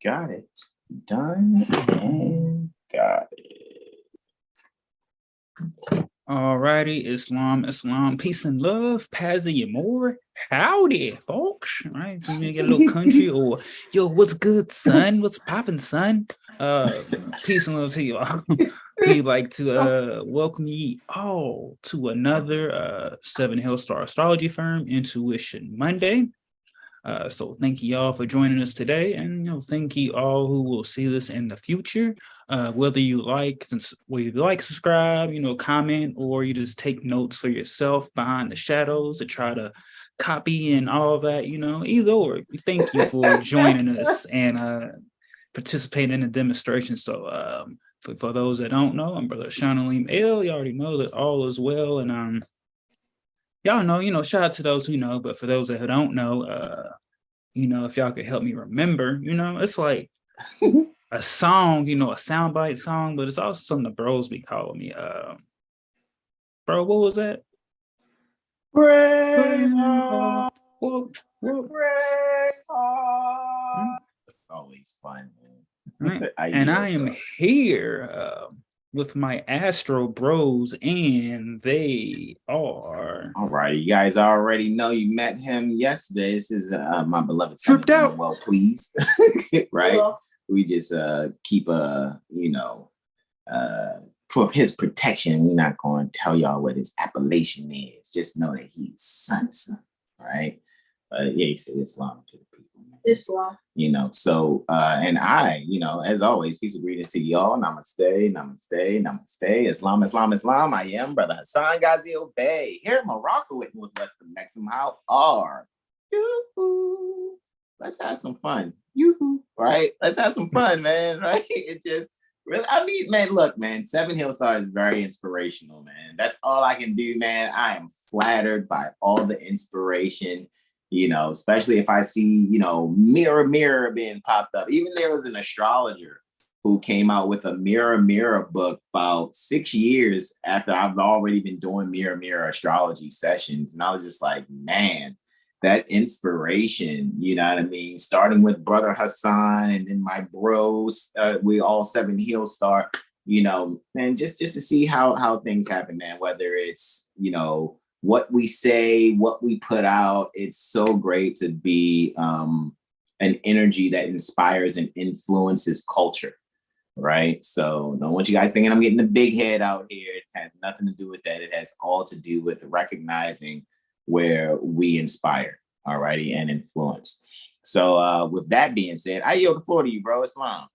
Got it. Done and got it. Alrighty, Islam, peace and love, Pazzy and Moor. Howdy, folks. Right? We get a little country or yo, what's good, son? What's poppin', son? Peace and love to you all. We'd like to welcome you all to another 7 Hill Star Astrology Firm Intuition Monday. So thank you all for joining us today, and thank you all who will see this in the future. Whether you like, subscribe, comment, or you just take notes for yourself behind the shadows to try to copy and all that, either or. Thank you for joining us and participating in the demonstration. So for those that don't know, I'm Brother Shanalim L. You already know that all is well, and y'all know, shout out to those who know, but for those that don't know, if y'all could help me remember, it's like a song, a soundbite song, but it's also something the bros be calling me. Bro, what was that? Braveheart. Braveheart. It's always fun, man. Right. And I am here with my Astro Bros, and they are. All right, you guys already know you met him yesterday. This is my beloved Tripped out. Well pleased, right? Yeah. We just keep for his protection. We're not going to tell y'all what his appellation is. Just know that he's son, right? Yeah, he said Islam to the people. Islam. So and I, as always, peace and greetings to y'all. Namaste, namaste, namaste. Islam, Islam, Islam. I am Brother Hassan Ghazil Bey here in Morocco with Northwestern Maxim. How are you? Let's have some fun. You right? Let's have some fun, man. Right? It just really, man, look, man, 7 Hill Star is very inspirational, man. That's all I can do, man. I am flattered by all the inspiration. Especially if I see, mirror, mirror being popped up. Even there was an astrologer who came out with a mirror, mirror book about 6 years after I've already been doing mirror, mirror astrology sessions. And I was just like, man, that inspiration, you know what I mean? Starting with Brother Hassan and then my bros, we all 7 Hill Star, and just to see how things happen, man, whether it's, what we say, what we put out. It's so great to be an energy that inspires and influences culture, right? So don't want you guys thinking I'm getting the big head out here. It has nothing to do with that. It has all to do with recognizing where we inspire, all righty, and influence. So with that being said, I yield the floor to you, bro. Islam.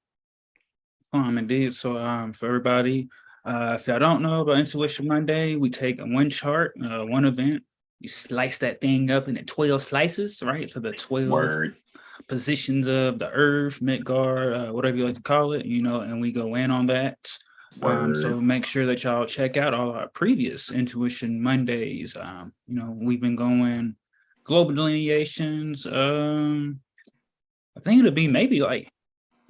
Indeed. So for everybody, if y'all don't know about Intuition Monday, we take one chart, one event, you slice that thing up into 12 slices, right? For the 12 positions of the Earth, Midgard, whatever you like to call it, and we go in on that. So make sure that y'all check out all our previous Intuition Mondays. We've been going global delineations. I think it'll be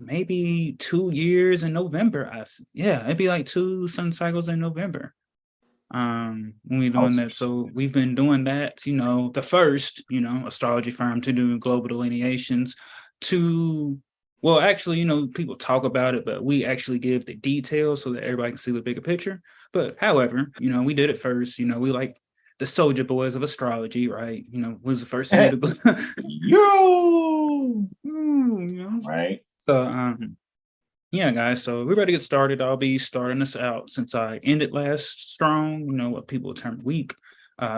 maybe 2 years in November. It'd be like 2 sun cycles in November. When we're doing that. So we've been doing that, the first, astrology firm to do global delineations people talk about it, but we actually give the details so that everybody can see the bigger picture. But however, we did it first, we like the soldier boys of astrology, right? Was the first thing to go. Right. So, guys, so we're ready to get started. I'll be starting this out since I ended last strong, what people term weak.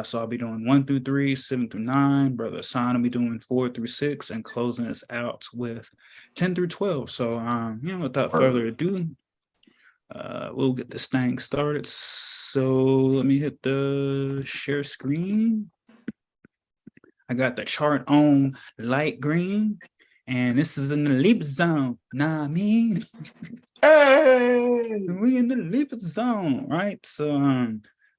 So I'll be doing 1 through 3, 7 through 9. Brother Hassan will be doing 4 through 6 and closing us out with 10 through 12. So, without further ado, we'll get this thing started. So let me hit the share screen. I got the chart on light green. And this is in the leap zone. Nah, I mean, hey, we in the leap zone, right? So,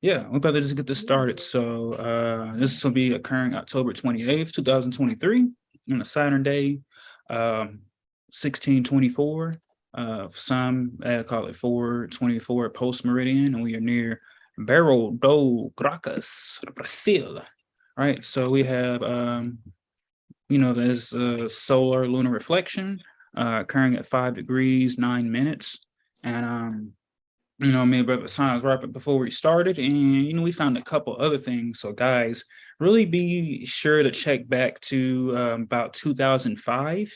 we're about to just get this started. So, this will be occurring October 28th, 2023, on a Saturday, 1624. Some call it 424 post meridian, and we are near Barro do Gracas, Brazil, right? So we have. There's solar lunar reflection. occurring at 5 degrees, 9 minutes. And, me and Brother Hassan was right before we started, and, we found a couple other things. So guys, really be sure to check back to about 2005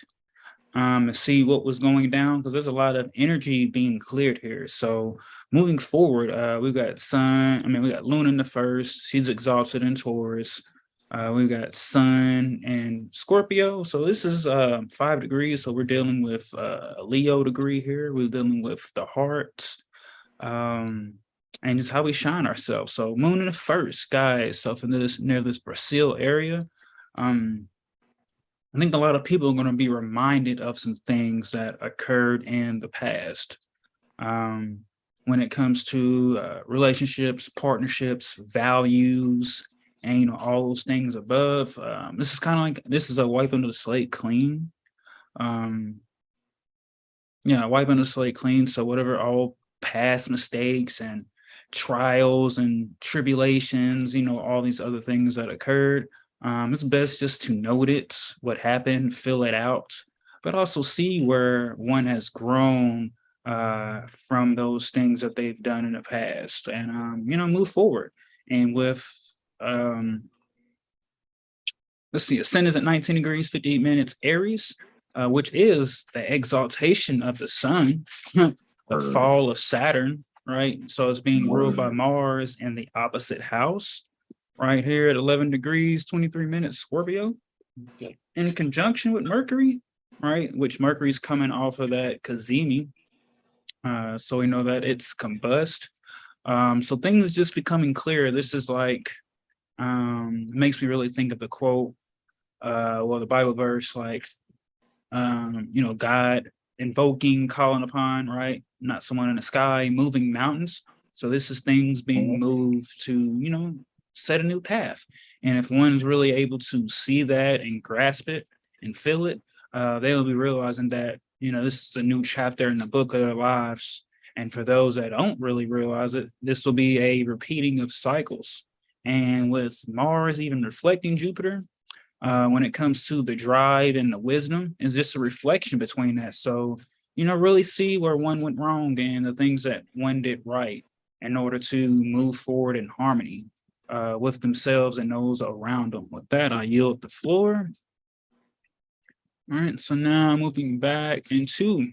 and see what was going down, because there's a lot of energy being cleared here. So moving forward, we got we got Luna in the first. She's exalted in Taurus. We got Sun and Scorpio. So this is 5 degrees. So we're dealing with a Leo degree here. We're dealing with the heart, and just how we shine ourselves. So Moon in the first, guys. So from near this Brazil area, I think a lot of people are going to be reminded of some things that occurred in the past. When it comes to relationships, partnerships, values, and all those things above. This is kind of like, this is a wiping the slate clean. Wiping the slate clean. So whatever all past mistakes and trials and tribulations, all these other things that occurred, it's best just to note it, what happened, fill it out, but also see where one has grown from those things that they've done in the past, and move forward. And with let's see, Ascendant is at 19 degrees, 58 minutes, Aries, which is the exaltation of the sun, the fall of Saturn, right? So it's being ruled by Mars in the opposite house, right here at 11 degrees, 23 minutes, Scorpio, in conjunction with Mercury, right? Which Mercury's coming off of that Cazimi. So we know that it's combust. So things just becoming clear. This is like, makes me really think of the quote, the Bible verse, like, God invoking, calling upon, right? Not someone in the sky, moving mountains. So this is things being moved to, set a new path. And if one's really able to see that and grasp it and feel it, they'll be realizing that, this is a new chapter in the book of their lives. And for those that don't really realize it, this will be a repeating of cycles. And with Mars even reflecting Jupiter, when it comes to the drive and the wisdom, is just a reflection between that. So, really see where one went wrong and the things that one did right in order to move forward in harmony with themselves and those around them. With that, I yield the floor. All right, so now moving back into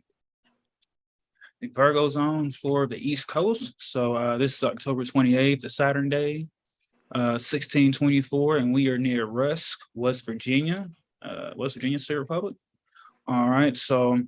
the Virgo zone for the East Coast. So this is October 28th, the Saturn day, 1624, and we are near Rusk, West Virginia State Republic. All right, so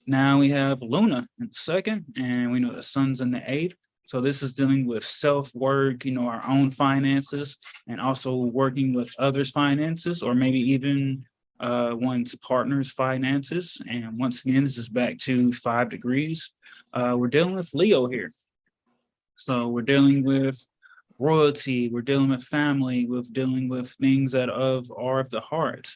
now we have Luna in the second, and we know the sun's in the eighth. So this is dealing with self-work, our own finances, and also working with others' finances, or maybe even one's partner's finances. And once again, this is back to 5 degrees. We're dealing with Leo here. So we're dealing with royalty, we're dealing with family, we're dealing with things that are of the heart.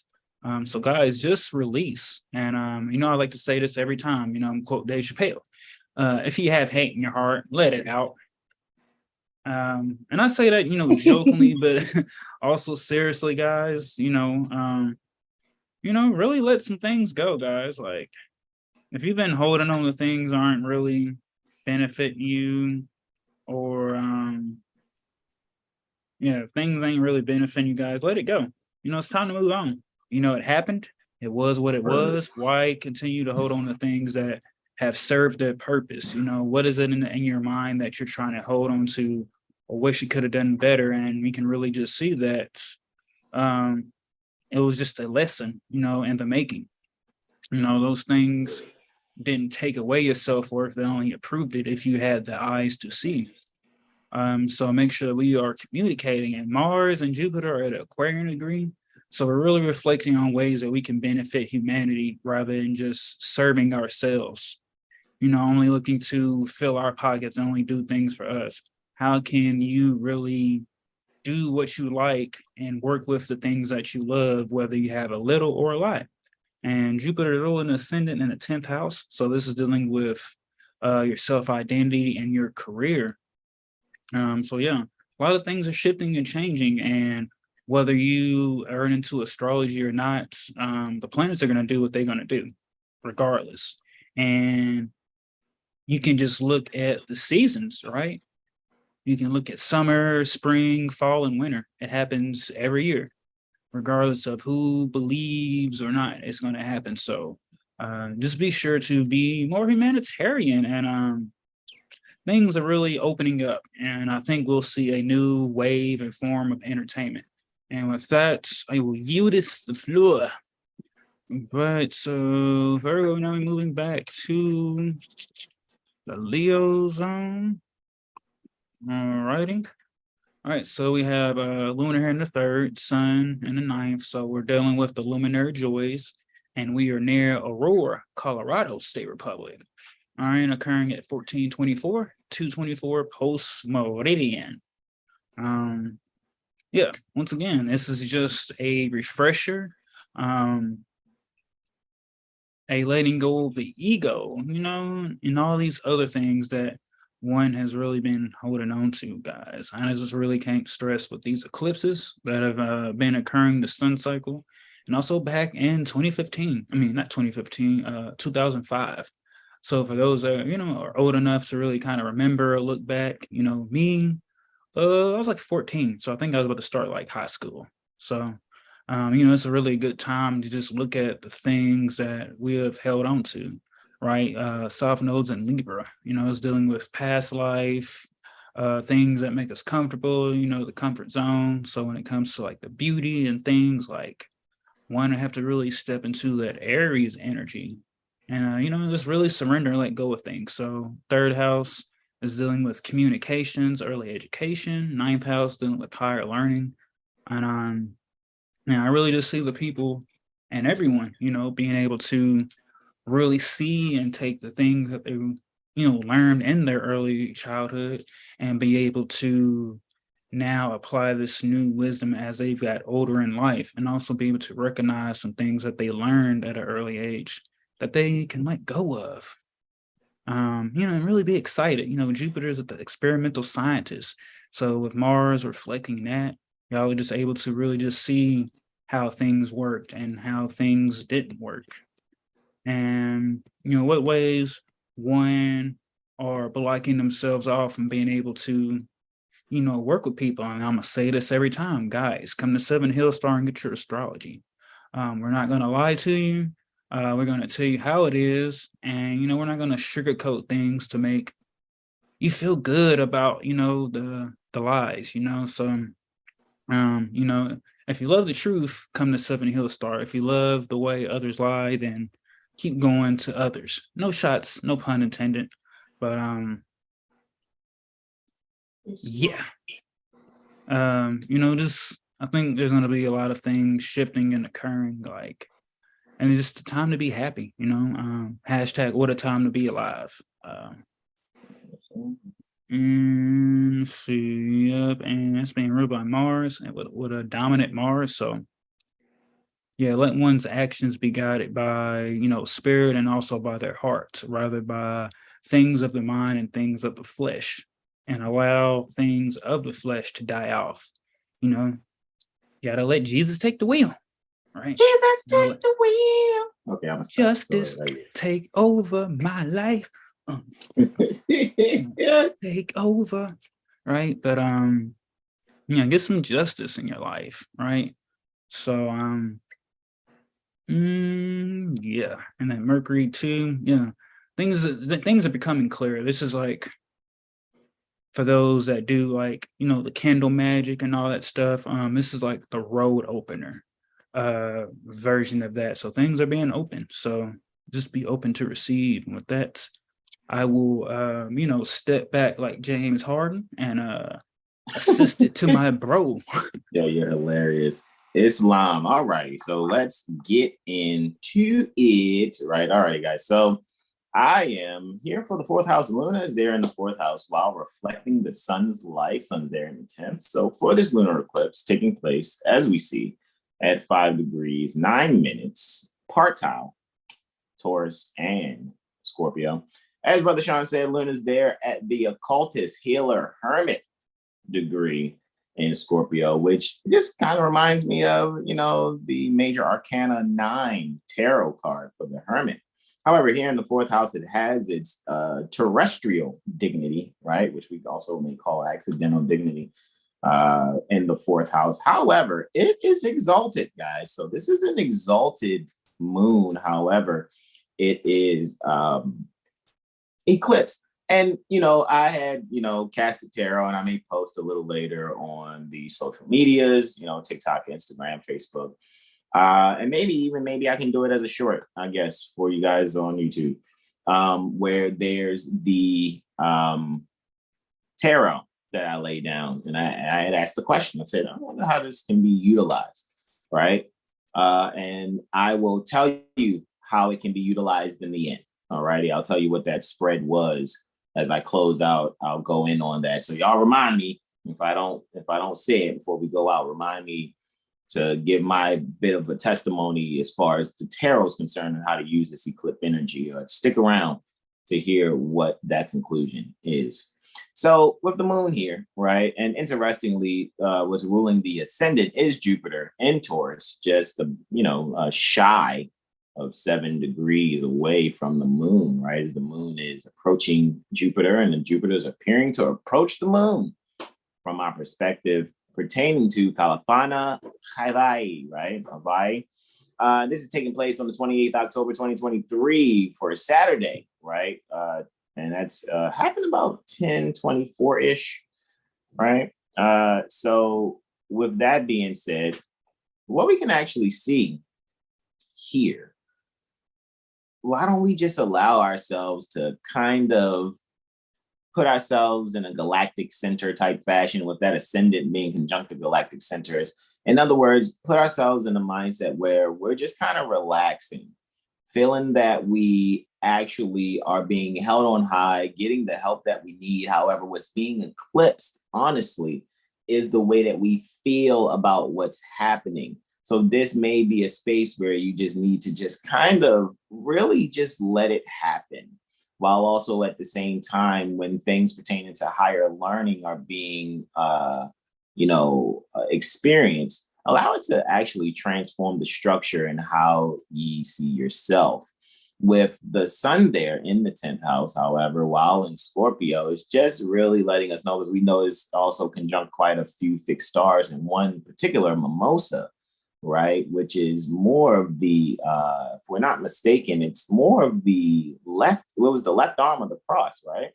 So guys, just release. And I like to say this every time, I'm quote Dave Chappelle. If you have hate in your heart, let it out. And I say that, jokingly, but also seriously, guys, really let some things go, guys. Like, if you've been holding on to things aren't really benefiting you, or if things ain't really benefiting you guys, let it go. It's time to move on. It happened. It was what it was. Why continue to hold on to things that have served their purpose? What is it in your mind that you're trying to hold on to, or wish you could have done better? And we can really just see that it was just a lesson, in the making. Those things didn't take away your self-worth. They only improved it if you had the eyes to see. So make sure that we are communicating. And Mars and Jupiter are at Aquarian degree. So we're really reflecting on ways that we can benefit humanity rather than just serving ourselves. Only looking to fill our pockets and only do things for us. How can you really do what you like and work with the things that you love, whether you have a little or a lot? And Jupiter is ruling ascendant in the 10th house. So this is dealing with your self-identity and your career. A lot of things are shifting and changing, and whether you are into astrology or not, the planets are going to do what they're going to do, regardless. And you can just look at the seasons, right? You can look at summer, spring, fall, and winter. It happens every year, regardless of who believes or not, it's going to happen. So just be sure to be more humanitarian, and things are really opening up. And I think we'll see a new wave and form of entertainment. And with that, I will yield the floor. Right, so Virgo, now we're moving back to the Leo zone. Alrighty. All right, so we have Lunar here in the third, Sun in the ninth. So we're dealing with the luminary joys, and we are near Aurora, Colorado State Republic. All right, occurring at 1424, 224 post meridian. Yeah, once again, this is just a refresher, a letting go of the ego, you know, and all these other things that one has really been holding on to, guys. I just really can't stress with these eclipses that have been occurring the sun cycle, and also back in 2015. I mean, not 2015, 2005. So for those that, you know, are old enough to really kind of remember or look back, you know, me, I was like 14. So I think I was about to start like high school. So, you know, it's a really good time to just look at the things that we have held on to, right? South nodes in Libra, you know, it's dealing with past life, things that make us comfortable, you know, the comfort zone. So when it comes to like the beauty and things, like one, I have to really step into that Aries energy and, you know, just really surrender and let go of things. So third house is dealing with communications, early education. Ninth house dealing with higher learning. And now I really just see the people and everyone, you know, being able to really see and take the things that they, you know, learned in their early childhood and be able to now apply this new wisdom as they've got older in life, and also be able to recognize some things that they learned at an early age that they can let go of. You know, and really be excited. You know, Jupiter is the experimental scientist. So with Mars reflecting that, y'all are just able to really just see how things worked and how things didn't work. And, you know, what ways one are blocking themselves off from being able to, you know, work with people. And I'm going to say this every time, guys, come to Seven Hill Star and get your astrology. We're not going to lie to you. We're going to tell you how it is. And, you know, we're not going to sugarcoat things to make you feel good about, you know, the lies, you know. So, you know, if you love the truth, come to Seven Hill Star. If you love the way others lie, then keep going to others. No shots, no pun intended. But yeah. You know, just I think there's gonna be a lot of things shifting and occurring, like, and it's just the time to be happy, you know. Hashtag what a time to be alive. And let's see, yep, and it's being ruled by Mars and with a dominant Mars. So yeah, let one's actions be guided by, you know, spirit and also by their hearts, rather by things of the mind and things of the flesh, and allow things of the flesh to die off. You know, you gotta let Jesus take the wheel, right? Jesus, take the wheel. Okay, I'm gonna stop. Justice, take over my life. Take over, right? But you know, get some justice in your life, right? So yeah, and then Mercury too. Yeah, things are becoming clearer. This is like for those that do, like, you know, the candle magic and all that stuff. This is like the road opener version of that. So things are being open. So just be open to receive. And with that, I will you know, step back like James Harden and assist it to my bro. Yo, you're hilarious. Islam. All righty. So let's get into it. Right. All righty, guys. So I am here for the fourth house. Luna is there in the fourth house while reflecting the sun's light. Sun's there in the 10th. So for this lunar eclipse taking place, as we see, at 5 degrees, 9 minutes, partile, Taurus and Scorpio. As Brother Sean said, Luna's there at the occultist, healer, hermit degree in Scorpio, which just kind of reminds me of, you know, the major arcana 9 tarot card for the hermit. However, here in the fourth house, it has its terrestrial dignity, right? Which we also may call accidental dignity in the fourth house. However, it is exalted, guys. So this is an exalted moon. However, it is eclipsed. And, I had, casted tarot, and I may post a little later on the social medias, TikTok, Instagram, Facebook. And maybe I can do it as a short, I guess, for you guys on YouTube, where there's the tarot that I lay down. And I had asked the question. I said, I wonder how this can be utilized, right? And I will tell you how it can be utilized in the end. All righty. I'll tell you what that spread was as I close out. I'll go in on that. So y'all remind me if I don't say it before we go out, remind me to give my bit of a testimony as far as the tarot is concerned and how to use this eclipse energy. Stick around to hear what that conclusion is. So with the moon here, right, and interestingly, what's ruling the ascendant is Jupiter in Taurus, just shy of 7 degrees away from the moon, right? As the moon is approaching Jupiter, and then Jupiter is appearing to approach the moon from our perspective pertaining to Kalapana, Hawaii, right? Hawaii. This is taking place on the 28th October 2023 for a Saturday, right? And that's happened about 10:24-ish, right? So with that being said, what we can actually see here, why don't we just allow ourselves to kind of put ourselves in a galactic center type fashion, with that ascendant being conjunct to galactic centers. In other words, put ourselves in a mindset where we're just kind of relaxing, feeling that we actually are being held on high, getting the help that we need. However, what's being eclipsed, honestly, is the way that we feel about what's happening. So this may be a space where you just need to just kind of really just let it happen, while also at the same time, when things pertaining to higher learning are being, experienced, allow it to actually transform the structure and how you see yourself. With the sun there in the 10th house, however, while in Scorpio, it's just really letting us know, because we know it's also conjunct quite a few fixed stars, and one particular mimosa, right, which is more of the, if we're not mistaken, it's more of the left, what was the left arm of the cross, right?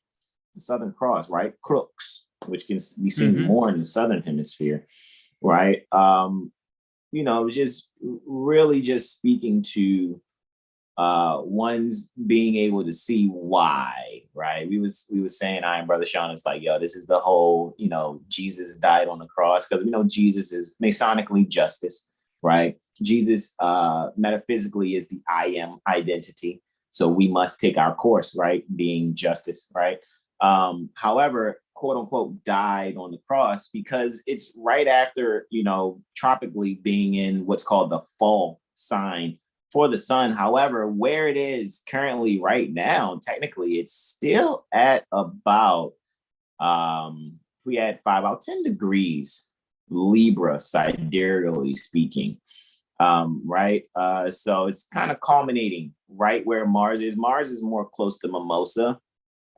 The Southern Cross, right? Crux, which can be seen more in the Southern Hemisphere, right? Just really just speaking to one's being able to see why, right? We was saying, I and Brother Sean, is like, yo, this is the whole, Jesus died on the cross, because we know Jesus is Masonically justice, right? Jesus metaphysically is the I am identity. So we must take our course, right? Being justice, right? However, quote unquote, died on the cross because it's right after, tropically being in what's called the fall sign for the sun. However, where it is currently right now, technically, it's still at about, we had about 10 degrees Libra, sidereally speaking, right? So it's kind of culminating right where Mars is. Mars is more close to Mimosa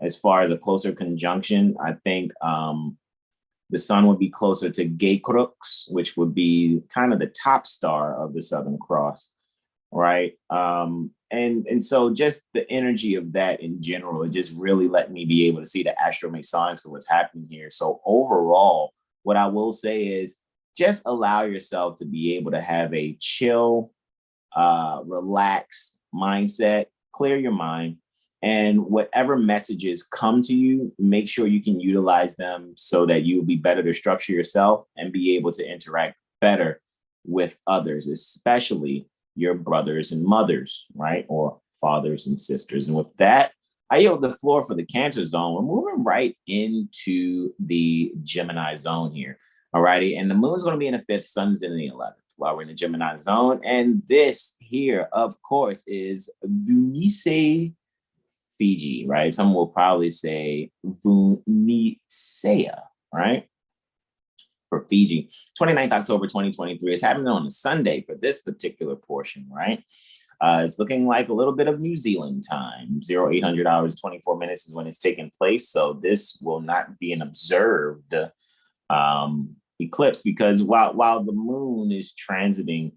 as far as a closer conjunction. I think the sun would be closer to Gay Crux, which would be kind of the top star of the Southern Cross, right? And so just the energy of that in general, it just really let me be able to see the astromasonics of what's happening here. So overall, what I will say is just allow yourself to be able to have a chill, relaxed mindset, clear your mind, and whatever messages come to you, make sure you can utilize them so that you'll be better to structure yourself and be able to interact better with others, especially your brothers and mothers, right? Or fathers and sisters. And with that, I yield the floor for the Cancer zone. We're moving right into the Gemini zone here. All righty. And the moon's going to be in the 5th, sun's in the 11th while we're in the Gemini zone. And this here, of course, is Vunice Fiji, right? Some will probably say Vunicea, right? For Fiji. 29th October 2023 is happening on a Sunday for this particular portion, right? It's looking like a little bit of New Zealand time. 0800 hours, 24 minutes is when it's taking place. So this will not be an observed eclipse, because while the moon is transiting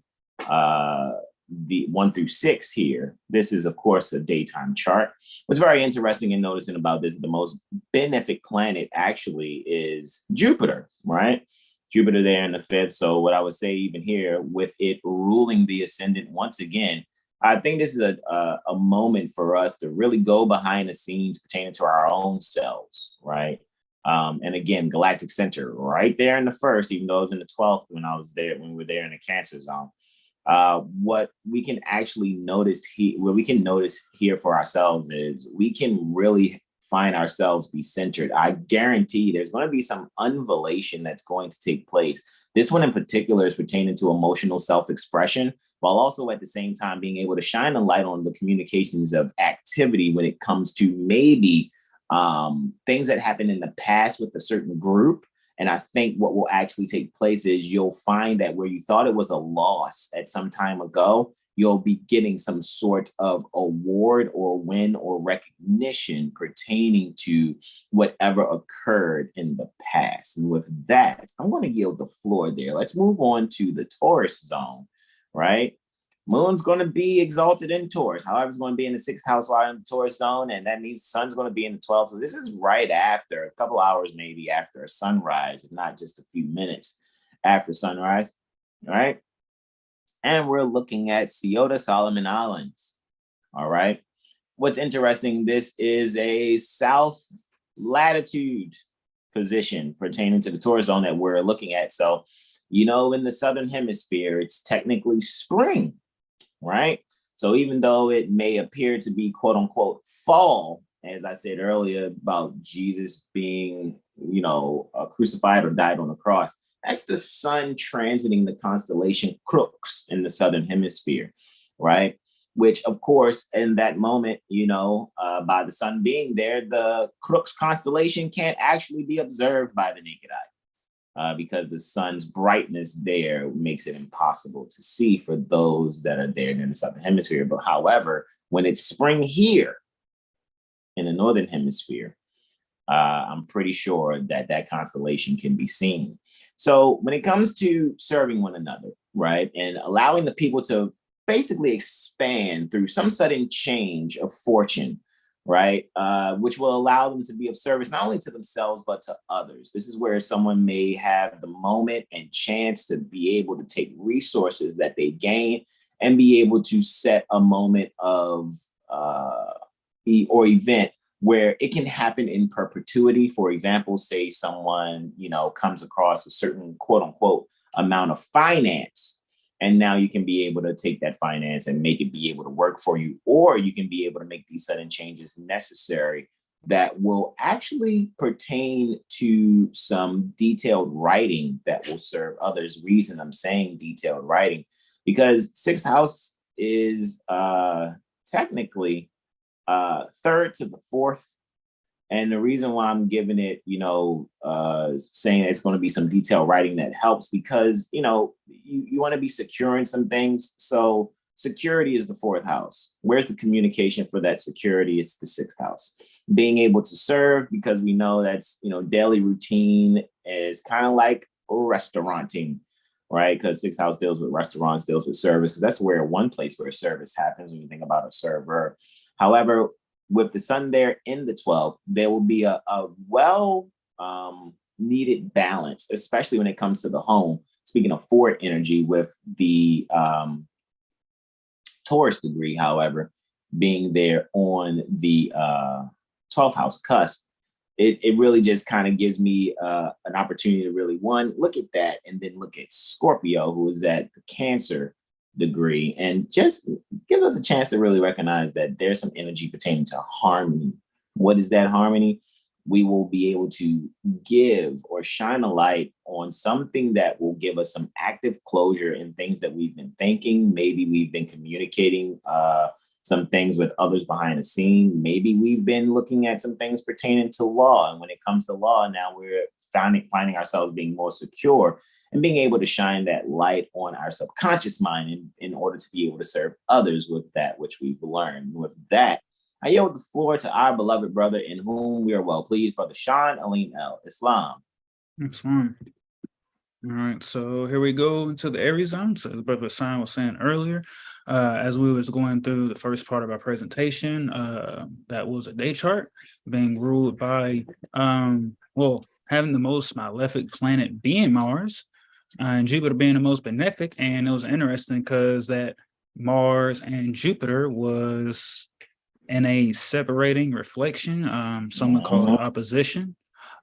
the 1 through 6 here, this is, of course, a daytime chart. What's very interesting in noticing about this, the most benefic planet actually is Jupiter, right? Jupiter there in the 5th. So what I would say even here, with it ruling the ascendant once again, I think this is a moment for us to really go behind the scenes pertaining to our own selves, right? And again, galactic center right there in the 1st, even though it was in the 12th when we were there in the Cancer zone. What we can actually notice here for ourselves is we can really find ourselves be centered. I guarantee there's going to be some unvelation that's going to take place. This one in particular is pertaining to emotional self-expression, while also at the same time being able to shine a light on the communications of activity when it comes to maybe things that happened in the past with a certain group. And I think what will actually take place is you'll find that where you thought it was a loss at some time ago, you'll be getting some sort of award or win or recognition pertaining to whatever occurred in the past. And with that, I'm going to yield the floor there. Let's move on to the Taurus zone, right? Moon's going to be exalted in Taurus. However, it's going to be in the 6th house while in the Taurus zone, and that means the sun's going to be in the 12th. So this is right after, a couple hours maybe after a sunrise, if not just a few minutes after sunrise, all right? And we're looking at Ceuta, Solomon Islands, all right? What's interesting, this is a south latitude position pertaining to the Taurus zone that we're looking at. So, you know, in the Southern Hemisphere, it's technically spring, right? So even though it may appear to be quote unquote fall, as I said earlier about Jesus being, you know, crucified or died on the cross, that's the sun transiting the constellation Crux in the Southern Hemisphere, right? Which, of course, in that moment, you know, by the sun being there, the Crux constellation can't actually be observed by the naked eye. Because the sun's brightness there makes it impossible to see for those that are there in the Southern Hemisphere. But however, when it's spring here in the Northern Hemisphere, I'm pretty sure that that constellation can be seen. So when it comes to serving one another, right, and allowing the people to basically expand through some sudden change of fortune, right, which will allow them to be of service not only to themselves, but to others. This is where someone may have the moment and chance to be able to take resources that they gain and be able to set a moment of or event where it can happen in perpetuity. For example, say someone, you know, comes across a certain quote unquote amount of finance, and now you can be able to take that finance and make it be able to work for you, or you can be able to make these sudden changes necessary that will actually pertain to some detailed writing that will serve others. Reason I'm saying detailed writing, because 6th house is technically 3rd to the 4th. And the reason why I'm giving it, you know, saying it's going to be some detailed writing that helps, because, you know, you want to be secure in some things. So security is the 4th house. Where's the communication for that security? It's the 6th house. Being able to serve, because we know that's, you know, daily routine is kind of like restauranting, right? Because 6th house deals with restaurants, deals with service, because that's where one place where service happens when you think about a server. However, with the sun there in the 12th, there will be a well needed balance, especially when it comes to the home. Speaking of forward energy with the Taurus degree, however, being there on the 12th house cusp, it really just kind of gives me an opportunity to really, one, look at that, and then look at Scorpio, who is at the Cancer degree, and just gives us a chance to really recognize that there's some energy pertaining to harmony. What is that harmony? We will be able to give or shine a light on something that will give us some active closure in things that we've been thinking. Maybe we've been communicating some things with others behind the scene. Maybe we've been looking at some things pertaining to law. And when it comes to law, now we're finding ourselves being more secure and being able to shine that light on our subconscious mind in order to be able to serve others with that which we've learned. With that, I yield the floor to our beloved brother in whom we are well pleased, Brother Sean Alim El Islam. Excellent. All right, so here we go into the Aries zone. So as Brother Hassan was saying earlier, as we was going through the first part of our presentation, that was a day chart being ruled by, having the most malefic planet being Mars, and Jupiter being the most benefic. And it was interesting because that Mars and Jupiter was in a separating reflection, someone called opposition.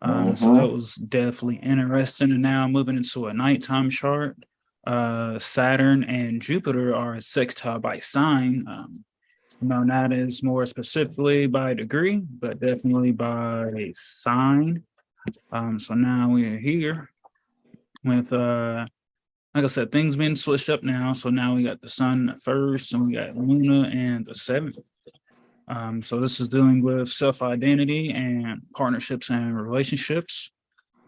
So that was definitely interesting. And now moving into a nighttime chart, Saturn and Jupiter are sextile by sign. Not as more specifically by degree, but definitely by sign. So now we're here with, like I said, things being switched up now. So now we got the sun first, and we got Luna and the seventh. So this is dealing with self-identity and partnerships and relationships.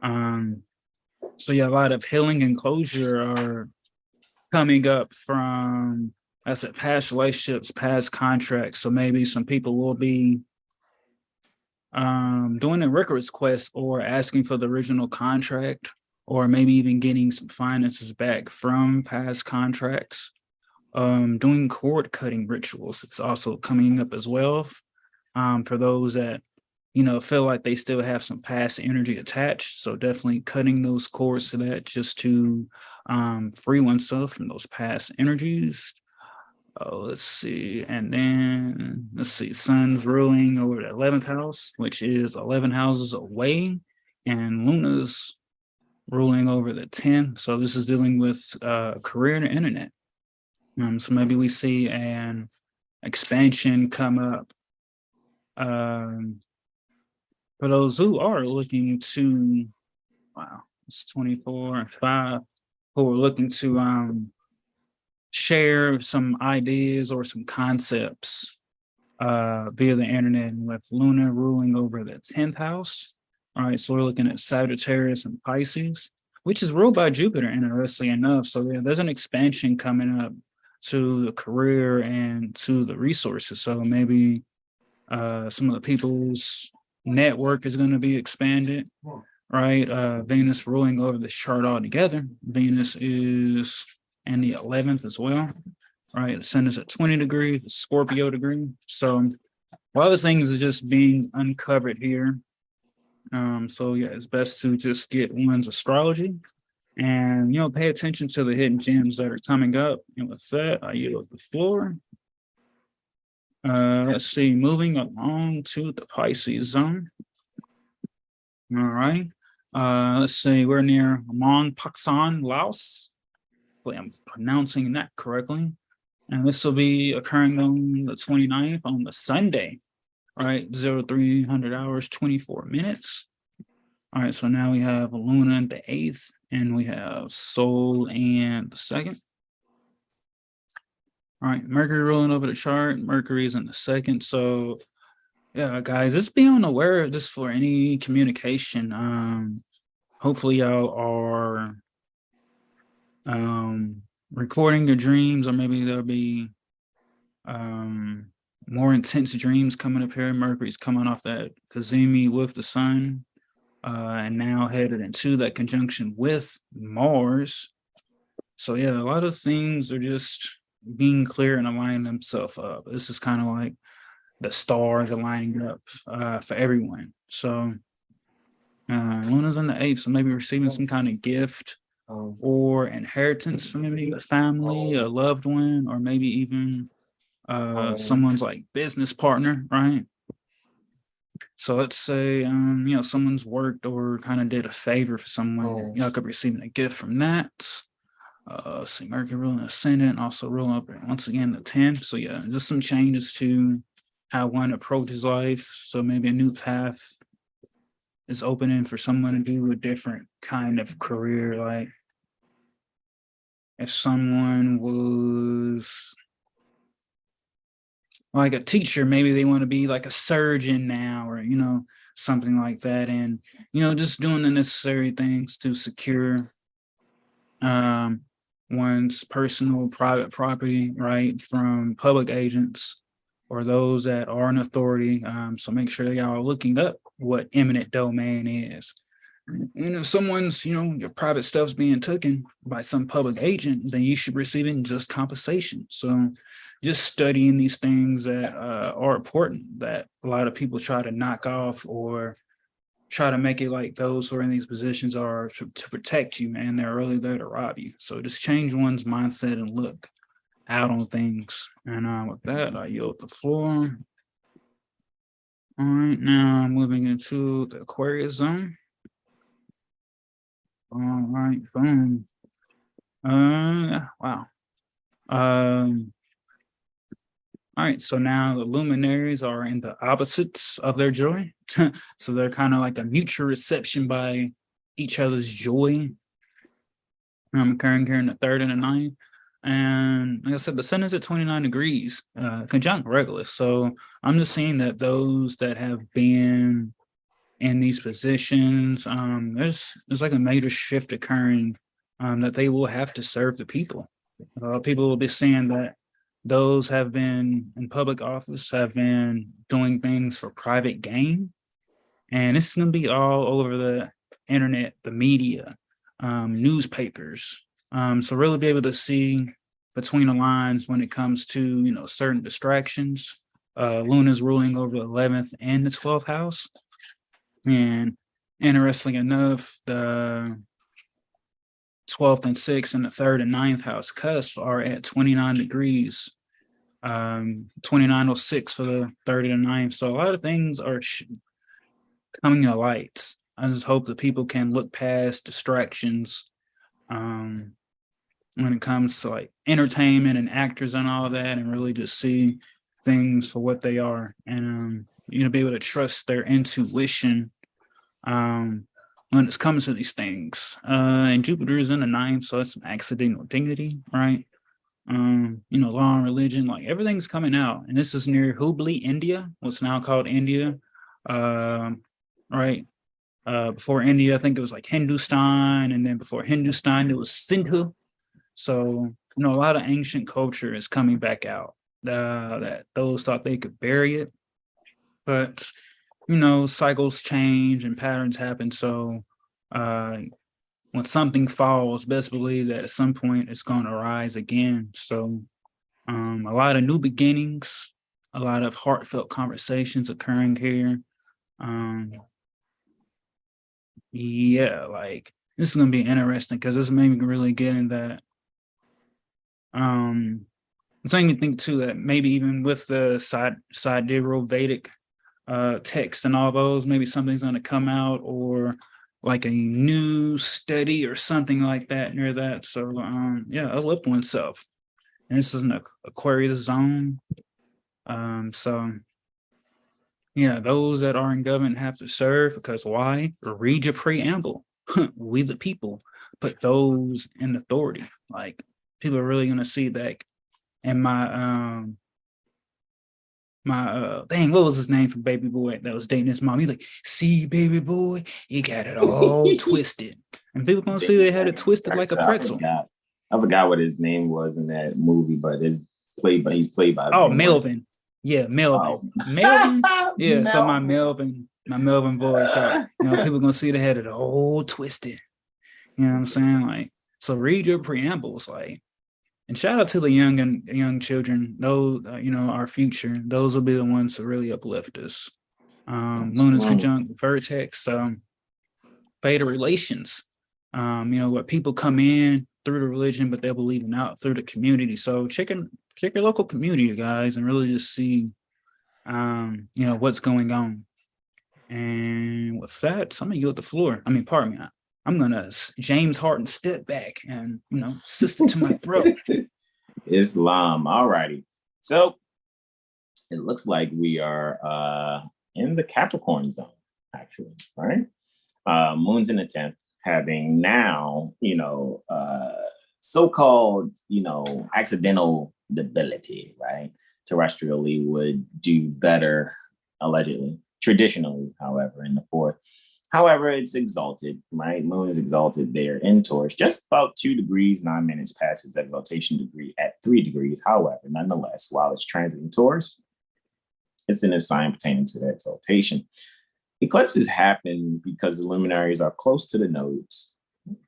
So yeah, a lot of healing and closure are coming up from, I said, past relationships, past contracts. So maybe some people will be doing a records quest or asking for the original contract, or maybe even getting some finances back from past contracts. Doing cord cutting rituals is also coming up as well, for those that feel like they still have some past energy attached. So definitely cutting those cords to that, just to free oneself from those past energies. Let's see, and then let's see, Sun's ruling over the 11th house, which is 11 houses away, and Luna's ruling over the 10th. So this is dealing with career and the internet. So maybe we see an expansion come up for those who are looking to, it's 24 and 5, who are looking to share some ideas or some concepts via the internet, with Luna ruling over the 10th house. All right, so we're looking at Sagittarius and Pisces, which is ruled by Jupiter, interestingly enough. So there's an expansion coming up to the career and to the resources. So maybe some of the people's network is going to be expanded, right? Venus ruling over the chart altogether. Venus is in the 11th as well, right? The sun is at 20 degrees, Scorpio degree. So a lot of things are just being uncovered here. So yeah, it's best to just get one's astrology and pay attention to the hidden gems that are coming up. And with that, I yield the floor. Let's see, moving along to the Pisces zone. All right. Let's see, we're near Amon Paksan, Laos. Hopefully I'm pronouncing that correctly. And this will be occurring on the 29th, on the Sunday, right? 0300 hours, 24 minutes. All right, so now we have Luna in the 8th, and we have Sol and the 2nd. All right, Mercury rolling over the chart. Mercury's in the 2nd. So yeah, guys, just be unaware of this for any communication. Hopefully y'all are recording your dreams, or maybe there'll be more intense dreams coming up here. Mercury's coming off that Kazemi with the sun, and now headed into that conjunction with Mars. So yeah, a lot of things are just being clear and aligning themselves up. This is kind of like the stars aligning up for everyone. So Luna's in the 8th, so maybe receiving some kind of gift or inheritance from maybe a family, a loved one, or maybe even someone's like business partner, right? So let's say someone's worked or kind of did a favor for someone. Y'all could be receiving a gift from that. See, Mercury ruling ascendant, also ruling up once again the 10th. So yeah, just some changes to how one approaches life. So maybe a new path is opening for someone to do a different kind of career. Like if someone was like a teacher, maybe they want to be like a surgeon now, or something like that. And just doing the necessary things to secure one's personal private property, right, from public agents or those that are in authority. So make sure y'all are looking up what eminent domain is. And if someone's, your private stuff's being taken by some public agent, then you should be receiving just compensation. So just studying these things that are important that a lot of people try to knock off or try to make it like those who are in these positions are to protect you, and they're really there to rob you. So just change one's mindset and look out on things. And with that, I yield the floor. All right, now moving into the Aquarius zone. All right, boom. Wow. All right, so now the luminaries are in the opposites of their joy. So they're kind of like a mutual reception by each other's joy. Occurring here in the 3rd and the 9th. And like I said, the sun is at 29 degrees, conjunct Regulus. So I'm just seeing that those that have been in these positions, there's like a major shift occurring, that they will have to serve the people. People will be saying that those have been in public office have been doing things for private gain. And it's going to be all over the internet, the media, newspapers. So really be able to see between the lines when it comes to, certain distractions. Luna's ruling over the 11th and the 12th house. And interestingly enough, the 12th and 6th and the 3rd and 9th house cusp are at 29 degrees. 2906 for the 3rd and the 9th. So a lot of things are coming to light. I just hope that people can look past distractions when it comes to like entertainment and actors and all that, and really just see things for what they are, and be able to trust their intuition when it comes to these things. And Jupiter is in the 9th, so it's an accidental dignity, right? Law and religion, like everything's coming out. And this is near Hubli, India, what's now called India. Right? Before India, I think it was like Hindustan, and then before Hindustan, it was Sindhu. So, a lot of ancient culture is coming back out. That those thought they could bury it. But, cycles change and patterns happen. So, when something falls, best believe that at some point it's going to rise again. So a lot of new beginnings, a lot of heartfelt conversations occurring here. Like this is going to be interesting because this made me really get in that. It's making me think too that maybe even with the sidereal Vedic text and all those, maybe something's going to come out, or like a new study or something like that near that. So uplift oneself. And this is an Aquarius zone. Those that are in government have to serve, because why? Read your preamble. We the people put those in authority. Like people are really gonna see that. And what was his name for baby boy that was dating his mom? He's like, see, baby boy, you got it all twisted. And people gonna see they had it twisted like a pretzel. I forgot what his name was in that movie, but he's played by Melvin. Yeah, Melvin. Oh. Melvin? Yeah, Melvin. So my Melvin voice, people gonna see they had it all twisted. You know what I'm saying? Like, so read your preambles, like. And shout out to the young children. Those, our future. Those will be the ones to really uplift us. Luna's conjunct Vertex, fatal relations. Where people come in through the religion, but they'll be leaving out through the community. So check your local community, guys, and really just see, what's going on. And with that, so I'm gonna yield the floor. Pardon me. I'm gonna James Harden step back and sister to my throat. Islam. All righty. So it looks like we are in the Capricorn zone, actually, right? Moon's in the 10th, having now, so-called, accidental debility, right? Terrestrially would do better, allegedly. Traditionally, however, in the 4th However, it's exalted, right? Moon is exalted there in Taurus, just about 2 degrees, 9 minutes past its exaltation degree at 3 degrees. However, nonetheless, while it's transiting Taurus, it's in a sign pertaining to the exaltation. Eclipses happen because the luminaries are close to the nodes.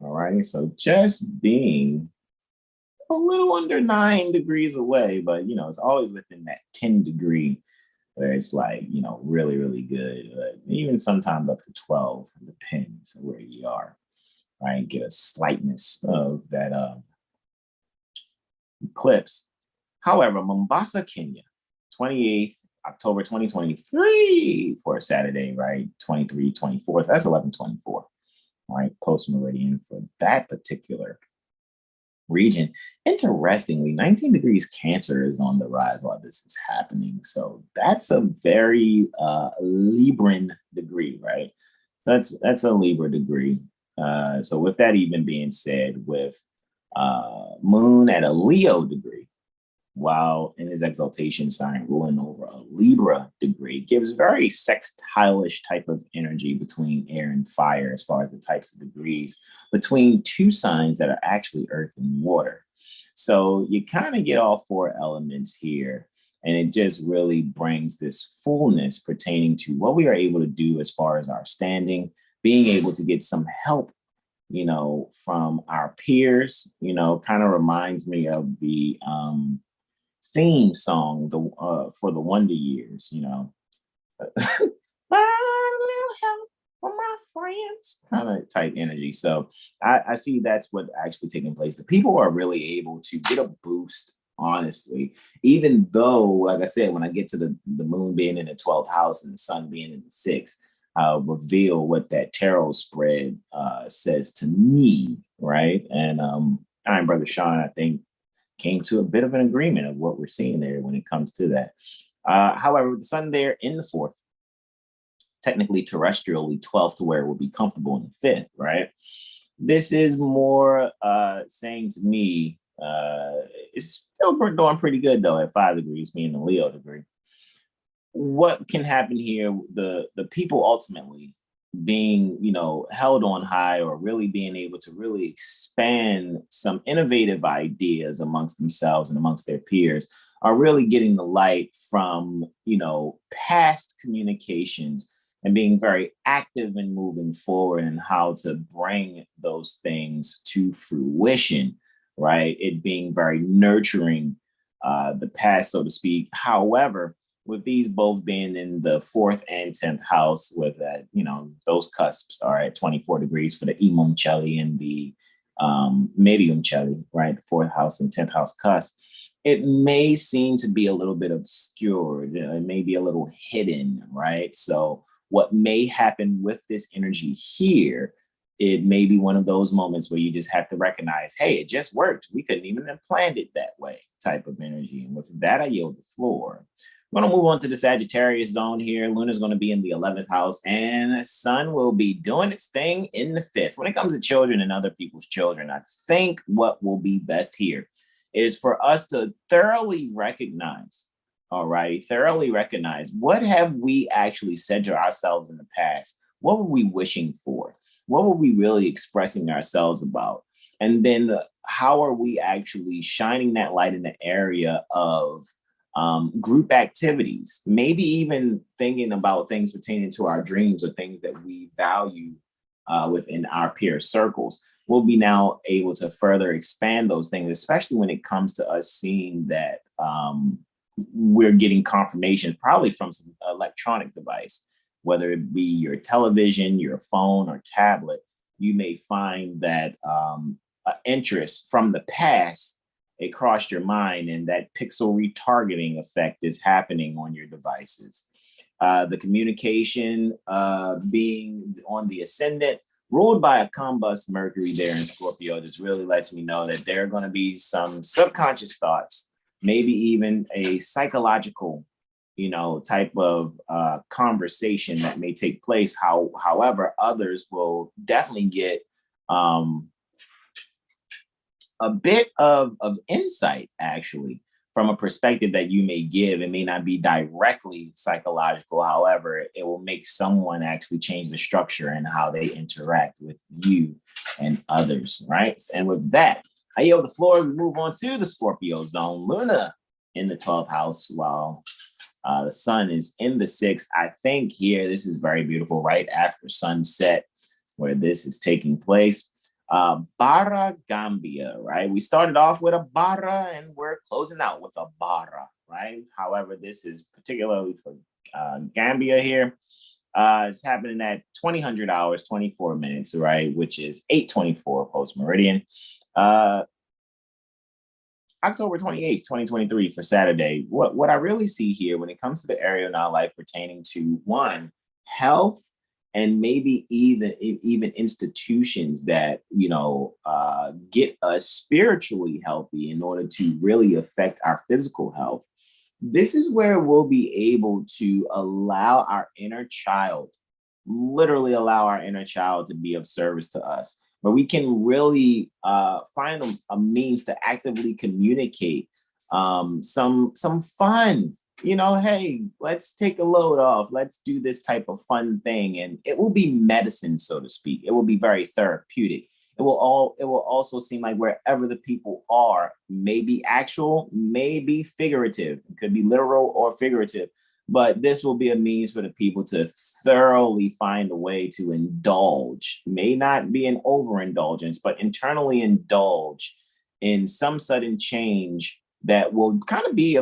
All right. So just being a little under 9 degrees away, but it's always within that 10 degree where it's like, really, really good. Even sometimes up to 12, depends on where you are, right? Get a slightness of that eclipse. However, Mombasa, Kenya, 28th October 2023 for a Saturday, right? 24th, that's 11/24, all right? Post meridian for that particular region. Interestingly, 19 degrees Cancer is on the rise while this is happening. So that's a very Libran degree, right? That's a Libra degree. So with that even being said, with Moon at a Leo degree, while in his exaltation sign ruling over a Libra degree, gives very sextile-ish type of energy between air and fire as far as the types of degrees between two signs that are actually earth and water. So you kind of get all 4 elements here, and it just really brings this fullness pertaining to what we are able to do as far as our standing, being able to get some help from our peers. Kind of reminds me of the theme song for the Wonder Years, a little help from my friends, kind of type energy. So I see that's what actually taking place. The people are really able to get a boost, honestly, even though, like I said, when I get to the moon being in the 12th house and the sun being in the 6th, I'll reveal what that tarot spread says to me, right? And I'm Brother Sean, I think, came to a bit of an agreement of what we're seeing there when it comes to that. However, the sun there in the 4th, technically terrestrially 12th to where it will be comfortable in the 5th, right? This is more saying to me, it's still doing pretty good though at 5 degrees, being the Leo degree. What can happen here, the people ultimately being, held on high, or really being able to really expand some innovative ideas amongst themselves and amongst their peers, are really getting the light from, past communications and being very active in moving forward and how to bring those things to fruition, right? It being very nurturing, the past, so to speak. However, with these both being in the 4th and 10th house, with that, those cusps are at 24 degrees for the Imum Celli and the Medium Celli, right? The 4th house and 10th house cusp. It may seem to be a little bit obscured. It may be a little hidden, right? So what may happen with this energy here, it may be one of those moments where you just have to recognize, hey, it just worked. We couldn't even have planned it that way type of energy. And with that, I yield the floor. We're going to move on to the Sagittarius zone here. Luna's going to be in the 11th house, and Sun will be doing its thing in the 5th. When it comes to children and other people's children, I think what will be best here is for us to thoroughly recognize, what have we actually said to ourselves in the past? What were we wishing for? What were we really expressing ourselves about? And then how are we actually shining that light in the area of group activities, maybe even thinking about things pertaining to our dreams or things that we value within our peer circles. We'll be now able to further expand those things, especially when it comes to us seeing that we're getting confirmation probably from some electronic device, whether it be your television, your phone, or tablet. You may find that interest from the past, it crossed your mind, and that pixel retargeting effect is happening on your devices. The communication being on the ascendant, ruled by a combust Mercury there in Scorpio, just really lets me know that there are going to be some subconscious thoughts, maybe even a psychological, type of conversation that may take place. However, others will definitely get a bit of insight, actually, from a perspective that you may give. It may not be directly psychological. However, it will make someone actually change the structure and how they interact with you and others, right? And with that, I yield the floor. We move on to the Scorpio zone. Luna in the 12th house, while the sun is in the 6th. I think here, this is very beautiful, right after sunset, where this is taking place. Barra Gambia, right? We started off with a Barra and we're closing out with a Barra, right? However, this is particularly for Gambia here. It's happening at 2000 hours, 24 minutes, right? Which is 8:24 post meridian. October 28th, 2023 for Saturday. What I really see here when it comes to the area of our life pertaining to one, health, and maybe even institutions that, get us spiritually healthy in order to really affect our physical health. This is where we'll be able to allow our inner child, literally allow our inner child to be of service to us, where we can really find a means to actively communicate some fun. Hey, let's take a load off. Let's do this type of fun thing. And it will be medicine, so to speak. It will be very therapeutic. It will also seem like wherever the people are, maybe actual, maybe figurative. It could be literal or figurative. But this will be a means for the people to thoroughly find a way to indulge. May not be an overindulgence, but internally indulge in some sudden change that will kind of be,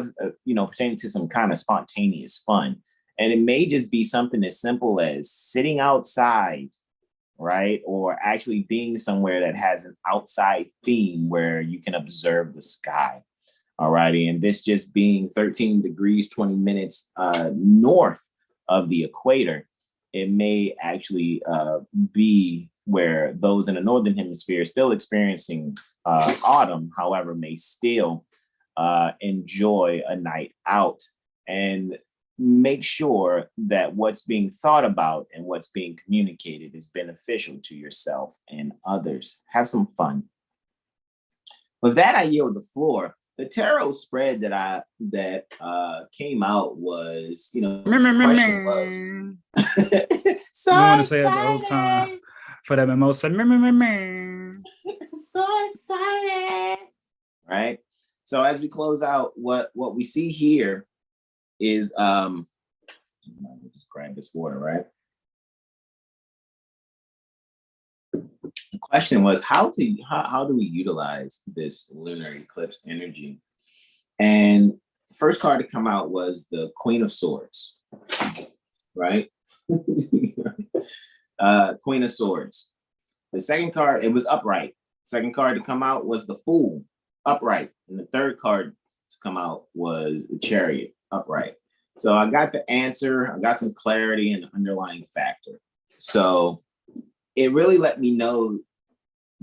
pertaining to some kind of spontaneous fun. And it may just be something as simple as sitting outside, right? Or actually being somewhere that has an outside theme where you can observe the sky. All righty. And this just being 13 degrees, 20 minutes north of the equator, it may actually be where those in the northern hemisphere are still experiencing autumn, however, may still enjoy a night out and make sure that what's being thought about and what's being communicated is beneficial to yourself and others. Have some fun. With that, I yield the floor. The tarot spread that came out was, the question was. So you want to say it the whole time for that mimosa. So excited. Right. So as we close out, what we see here is let me just grab this water, right? The question was how do we utilize this lunar eclipse energy? And first card to come out was the Queen of Swords, right? Queen of Swords. The second card, it was upright. Second card to come out was the Fool, upright. And the third card to come out was the Chariot, upright. So I got the answer. I got some clarity and the underlying factor. So it really let me know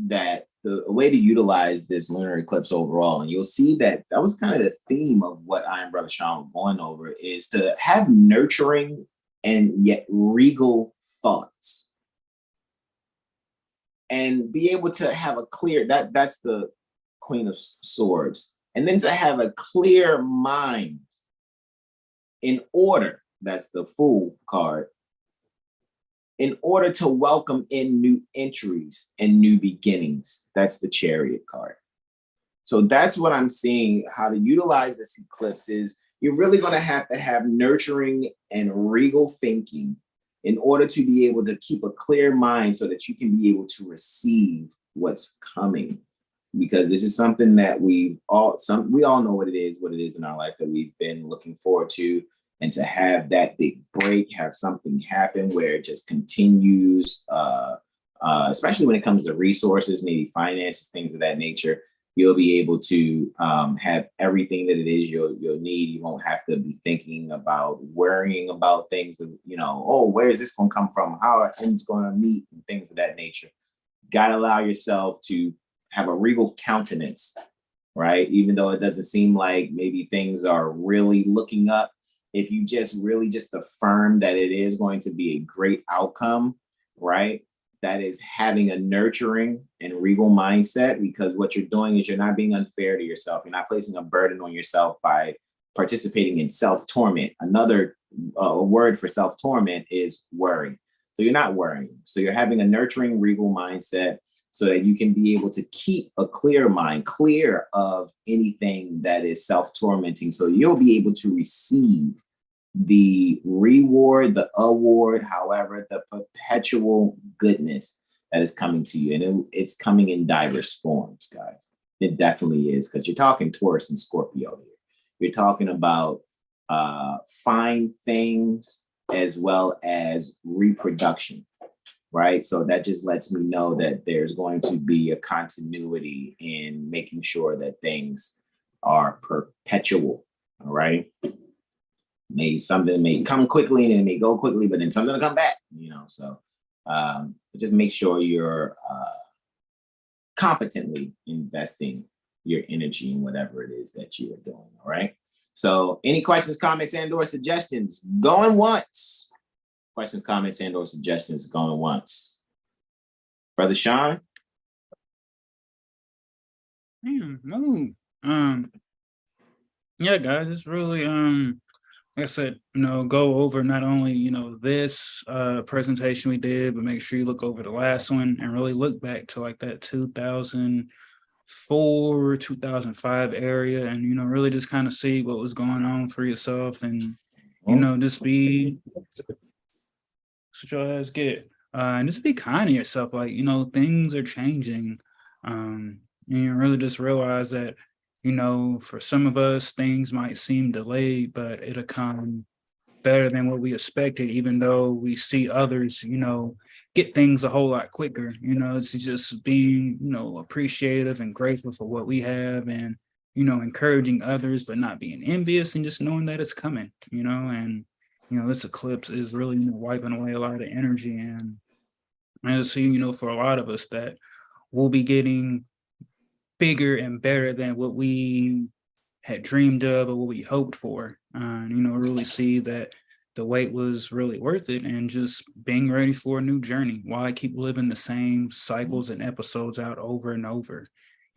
that the way to utilize this lunar eclipse overall, and you'll see that was kind of the theme of what I and Brother Sean were going over, is to have nurturing and yet regal thoughts and be able to have a clear, that's the Queen of Swords, and then to have a clear mind in order, that's the Fool card, in order to welcome in new entries and new beginnings. That's the Chariot card. So that's what I'm seeing. How to utilize this eclipse is you're really going to have nurturing and regal thinking in order to be able to keep a clear mind so that you can be able to receive what's coming. Because this is something that we all know what it is in our life that we've been looking forward to. And to have that big break, have something happen where it just continues, especially when it comes to resources, maybe finances, things of that nature, you'll be able to have everything that it is you'll need. You won't have to be thinking about worrying about things of, where is this going to come from? How are things going to meet and things of that nature. Got to allow yourself to have a regal countenance, right? Even though it doesn't seem like maybe things are really looking up. If you just affirm that it is going to be a great outcome, right? that is having a nurturing and regal mindset, because what you're doing is you're not being unfair to yourself. You're not placing a burden on yourself by participating in self-torment. Another word for self-torment is worry. So you're not worrying. So you're having a nurturing, regal mindset so that you can be able to keep a clear mind, clear of anything that is self-tormenting. So you'll be able to receive the reward, the award, however, the perpetual goodness that is coming to you. And it's coming in diverse forms, guys. It definitely is, because you're talking Taurus and Scorpio here. You're talking about fine things as well as reproduction, right? So that just lets me know that there's going to be a continuity in making sure that things are perpetual, all right? Something may come quickly and it may go quickly, but then something will come back, you know? So just make sure you're competently investing your energy in whatever it is that you are doing, all right? So any questions, comments, and or suggestions? Going once. Questions, comments, and or suggestions? Going once. Brother Sean? No. Yeah, guys, it's really like I said, go over not only, this presentation we did, but make sure you look over the last one and really look back to like that 2004, 2005 area, and, really just kind of see what was going on for yourself, and, just be, that's what y'all guys get. And just be kind to yourself. Like, things are changing. And you really just realize that, for some of us, things might seem delayed, but it'll come better than what we expected, even though we see others, get things a whole lot quicker. It's just being, appreciative and grateful for what we have, and, encouraging others, but not being envious, and just knowing that it's coming, and, this eclipse is really, wiping away a lot of energy. And I just see, for a lot of us that we'll be getting bigger and better than what we had dreamed of or what we hoped for. Really see that the wait was really worth it, and just being ready for a new journey. Why keep living the same cycles and episodes out over and over?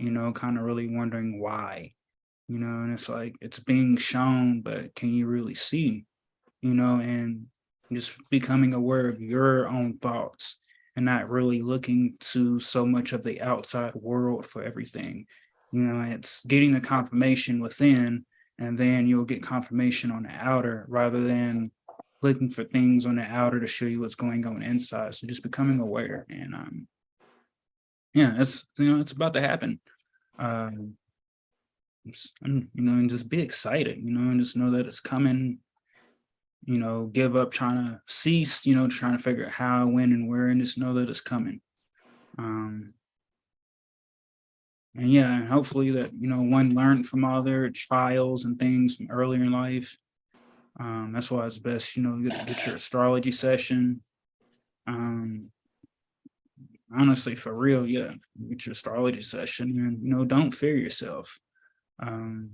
Kind of really wondering why, and it's like it's being shown, but can you really see? And just becoming aware of your own thoughts and not really looking to so much of the outside world for everything. It's getting the confirmation within, and then you'll get confirmation on the outer, rather than looking for things on the outer to show you what's going on inside. So just becoming aware, and it's about to happen. And just be excited, and just know that it's coming. Give up trying to cease, trying to figure out how, when, and where, and just know that it's coming. And hopefully that, one learned from all their trials and things from earlier in life. That's why it's best, get your astrology session. Honestly, for real, get your astrology session, and, don't fear yourself. And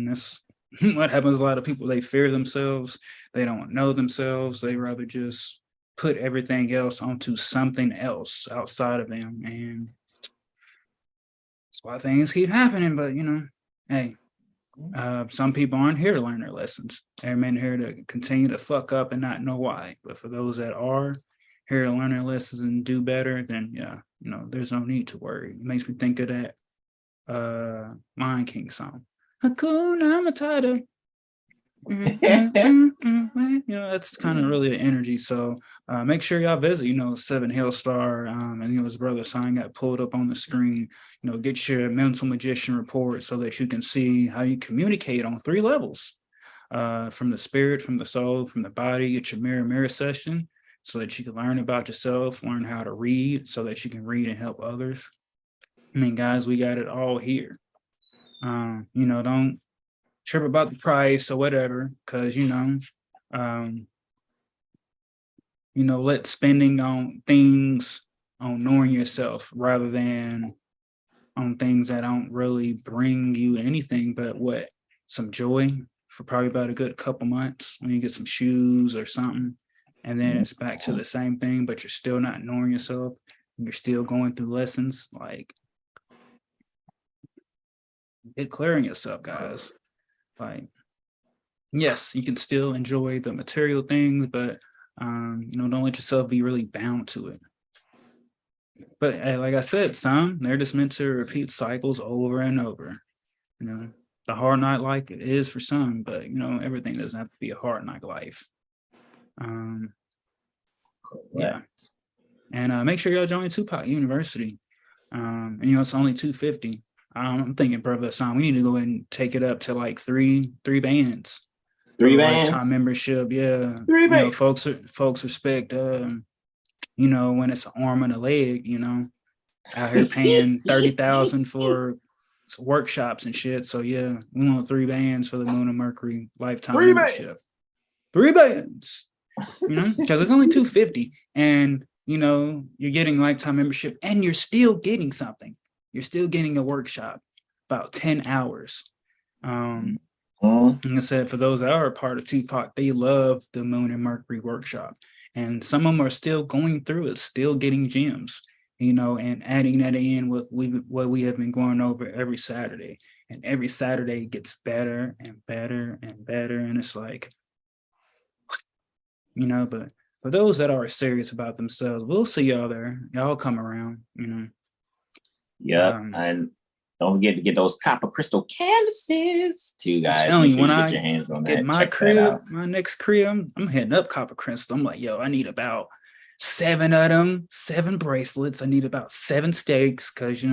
that's what happens. A lot of people, they fear themselves. They don't know themselves. They rather just put everything else onto something else outside of them. And that's why things keep happening. But, hey, some people aren't here to learn their lessons. They're meant here to continue to fuck up and not know why. But for those that are here to learn their lessons and do better, then, there's no need to worry. It makes me think of that Lion King song. Hakuna Matata. That's kind of really the energy. So make sure y'all visit, Seven Hill Star, and his brother sign got pulled up on the screen. Get your mental magician report so that you can see how you communicate on 3 levels, from the spirit, from the soul, from the body. Get your mirror session so that you can learn about yourself, learn how to read so that you can read and help others. Guys, we got it all here. Don't trip about the price or whatever, because let spending on things, on knowing yourself, rather than on things that don't really bring you anything but some joy for probably about a good couple months, when you get some shoes or something, and then it's back to the same thing, but you're still not knowing yourself. You're still going through lessons. Like, get clear on yourself, guys. Like, yes, you can still enjoy the material things, but don't let yourself be really bound to it. But like I said, some, they're just meant to repeat cycles over and over. The hard knock life it is for some, but everything doesn't have to be a hard knock life. Yeah. And make sure y'all join Tupac University. It's only $250. I'm thinking, brother Hassan, we need to go ahead and take it up to like three bands. 3 bands? Lifetime membership, yeah. 3 bands. Folks respect when it's an arm and a leg, out here paying $30,000 for workshops and shit. So yeah, we want 3 bands for the Moon and Mercury lifetime 3 membership. bands. 3 bands. Because it's only $250, and you're getting lifetime membership, and you're still getting something. You're still getting a workshop, about 10 hours. Like I said, for those that are a part of Tupac, they love the Moon and Mercury workshop, and some of them are still going through it, still getting gems, and adding that in with what we have been going over every Saturday, and every Saturday gets better and better and better, and it's like, but for those that are serious about themselves, we'll see y'all there. Y'all come around, Yeah, and don't forget to get those copper crystal canvases too, guys. I'm telling you, when get I your hands on get that. my crib, my next crib, I'm hitting up copper crystal. I'm like, I need about 7 of them, 7 bracelets. I need about 7 stakes because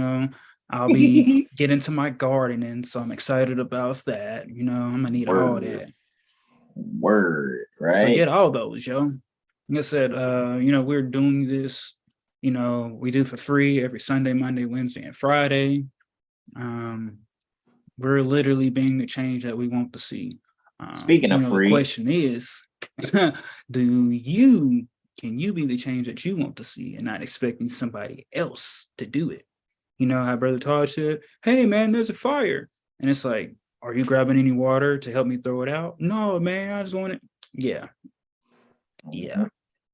I'll be getting to my gardening, so I'm excited about that. I'm gonna need all that. Word, right? So get all those, yo. Like I said, we're doing this. We do for free every Sunday, Monday, Wednesday, and Friday. We're literally being the change that we want to see. Speaking of free, the question is, can you be the change that you want to see and not expecting somebody else to do it? How Brother Todd said, hey man, there's a fire. And it's like, are you grabbing any water to help me throw it out? No, man, I just want it. Yeah.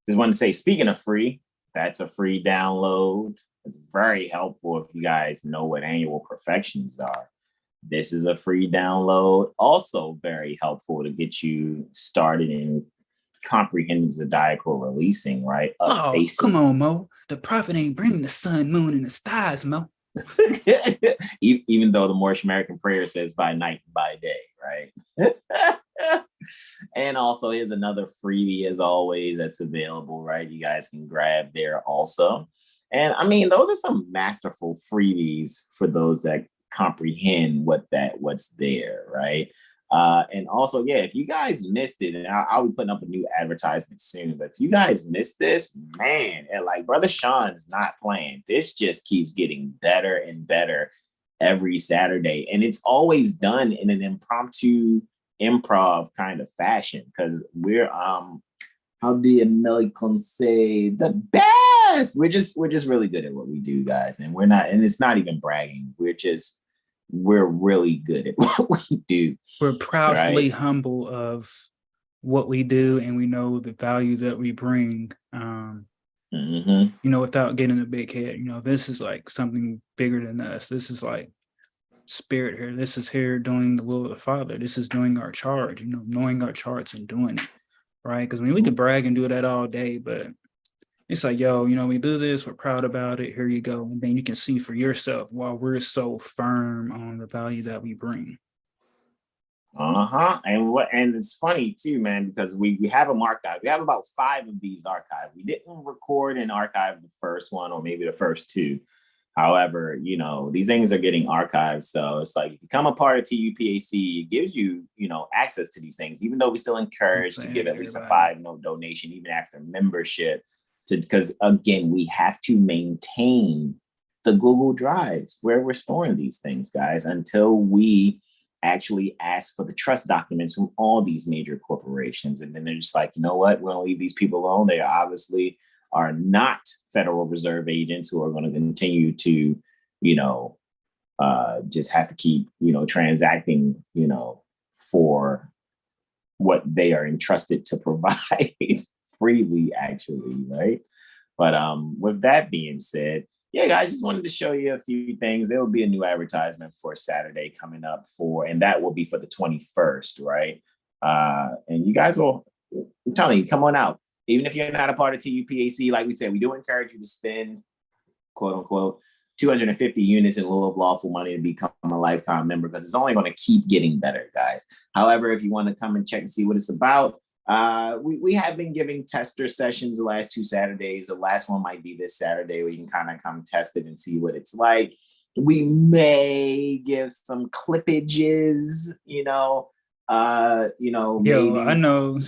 Just want to say, speaking of free, that's a free download. It's very helpful if you guys know what annual perfections are. This is a free download. Also very helpful to get you started in comprehending zodiacal releasing, right? Come on, Mo. The prophet ain't bringing the sun, moon, and the stars, Mo. Even though the Moorish American prayer says by night and by day, right? And also here's another freebie as always that's available, right? You guys can grab there also. And I mean, those are some masterful freebies for those that comprehend what's there, right? And also, yeah, if you guys missed it, and I'll be putting up a new advertisement soon, but if you guys missed this, man, and like Brother Sean's not playing. This just keeps getting better and better every Saturday. And it's always done in an impromptu improv kind of fashion, because we're how do you American say the best? We're just really good at what we do, guys. And it's not even bragging. We're really good at what we do. We're proudly humble of what we do, and we know the value that we bring. Without getting a big head. This is like something bigger than us. This is like spirit here. This is here doing the will of the Father. This is doing our charge. Knowing our charts and doing it, right? Because we can brag and do that all day, but it's like, we do this, we're proud about it, here you go. And then you can see for yourself why we're so firm on the value that we bring. And it's funny too, man, because we have them archived. We have about 5 of these archived. We didn't record and archive the first one or maybe the first 2. However, these things are getting archived. So it's like, become a part of TUPAC. It gives you, access to these things, even though we still encourage to give at least a $5 donation, even after membership. Because again, we have to maintain the Google Drives where we're storing these things, guys, until we actually ask for the trust documents from all these major corporations. And then they're just like, you know what, we're gonna leave these people alone. They obviously are not Federal Reserve agents who are going to continue to, just have to keep, transacting, for what they are entrusted to provide freely, actually, right? But with that being said, yeah, guys, just wanted to show you a few things. There will be a new advertisement for Saturday coming up and that will be for the 21st, right? And you guys will, I'm telling you, come on out. Even if you're not a part of TUPAC, like we said, we do encourage you to spend, quote unquote, 250 units in lieu of lawful money to become a lifetime member, because it's only going to keep getting better, guys. However, if you want to come and check and see what it's about, we have been giving tester sessions the last 2 Saturdays. The last one might be this Saturday, where you can kind of come test it and see what it's like. We may give some clippages, Yo, maybe. I know